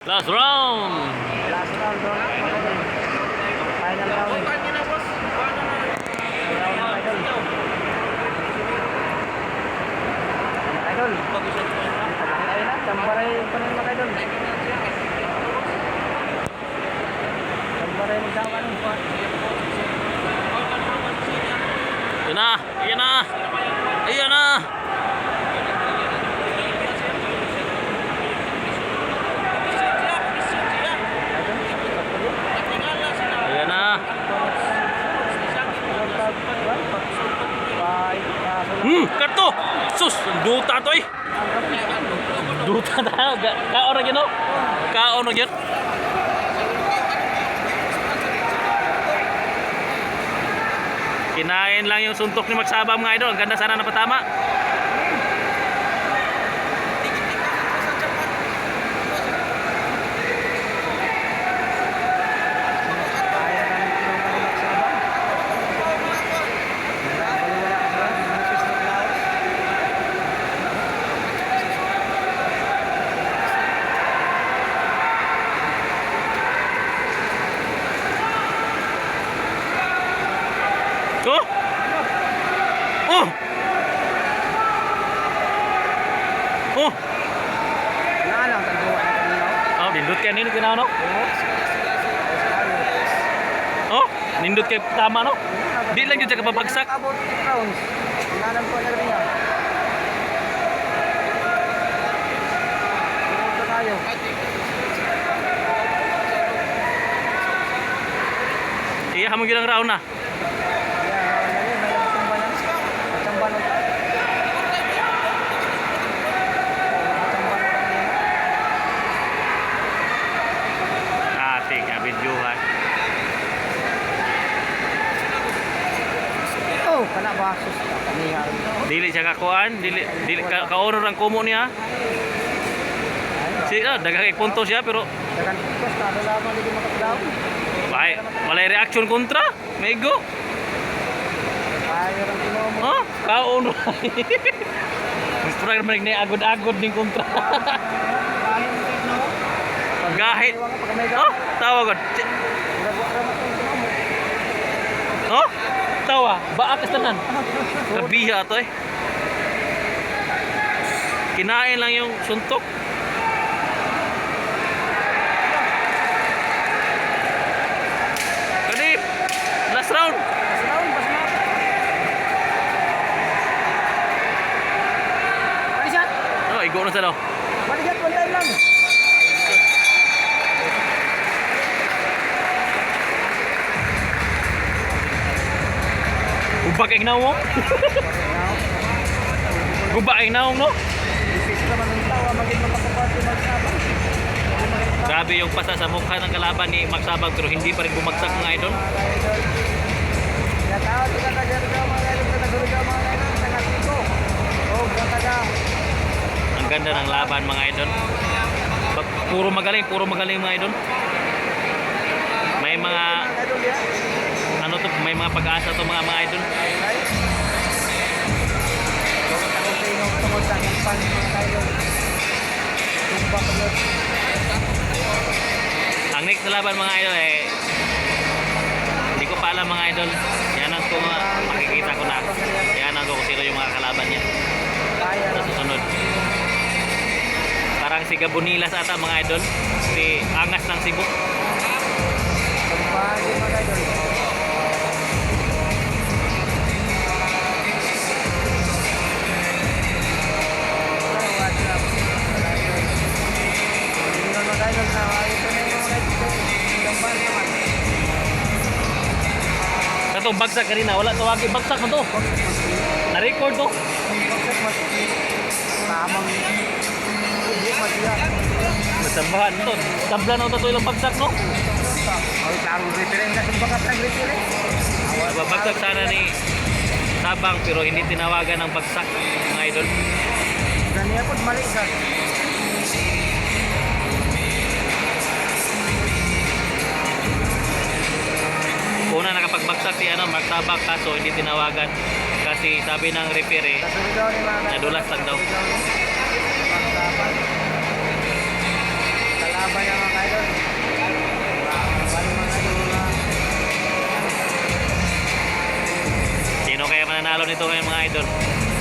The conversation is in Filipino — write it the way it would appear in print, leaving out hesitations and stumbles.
Last round. Last round bro. Final round. Round na idol. Idol. Ayun na, tambaray pa rin mga idol. Tambaray magdawa nun. Yan na. Yan na. Ayan na. Ayan na. Karto. Sus, duta to eh. Duta tayo. Kaon na gino. Kaon na gino. Kinain lang yung suntok ni Magsabang mga idol. Ang ganda sana napatama. Oh! Oh! Oh! Naalang tagduwa na kanina. Oh, nindot kayo nino kinaw no? Oh, nindot kayo tama no? Di lang yun siya kapapagsak. About 8 rounds. Naalang po na kanina. Ito tayo. Iya, hamon yun ang round na. Ating videohan. Oh, kana ba sus kaniya. Dili siya kakuan, dili ka-honor ang kumo niya. Siya daghang punto siya pero Dagan tos ta lamang dili makadaw. bay, walay reaction kontra. Mego. Ayo ra kino mo. Oh, kaon. Gusto ra man ni agod-agod ning kontra. Gahit. Oh, tawa god. Oh, tawa. Baa ka tanan. Kabiha to eh. Kinain lang yung suntok. Kani, last round. Round pas na. Balikat. Oh, igo na sa daw. Balikat one time lang. Ubak ang naong mo. Ubak ang naong no. Difícil naman ang tawa maging mapapapati magsabang. Grabe yung pasa sa mukha ng kalaban ni Magsabang pero hindi pa rin bumagsak mga idol. Natawag ka na dyan ka mga idol, katagulog ka mga idol, sa katiko. Oh, kataga. Ang ganda ng laban mga idol. Puro magaling mga idol. May mga Mga idol ya. ano to, may mga pag-asa to mga idol. Ay. Ako sa inyong tungod sa kampan mga idol. Tumba pa yun. Ang next na laban mga idol eh hindi ko pa alam mga idol. Yanan ko makikita ko na. Yanan ko kung sino yung mga kalaban niya Kaya sa lang. susunod. Parang si Gabonilas ata mga idol. Si Angas ng Cebu. Tumba yun mga idol. Katong bagsak kanina, wala tawagin bagsak mo to. Na-record to. Tamang hindi masya. Masambahan to. Tabla na to ilang bagsak no. Ay, klaro reference na sa bakat ng reference. Babagsak sana ni Sabang pero hindi tinawagan ng bagsak mga idol. Ganyan po mali sa. Una nakapagbagsak si Magsabang kaso hindi tinawagan kasi sabi ng referee Kasuligaw ni mga nadulas lang daw. kalaban ng nanalo nito ngayon mga idol.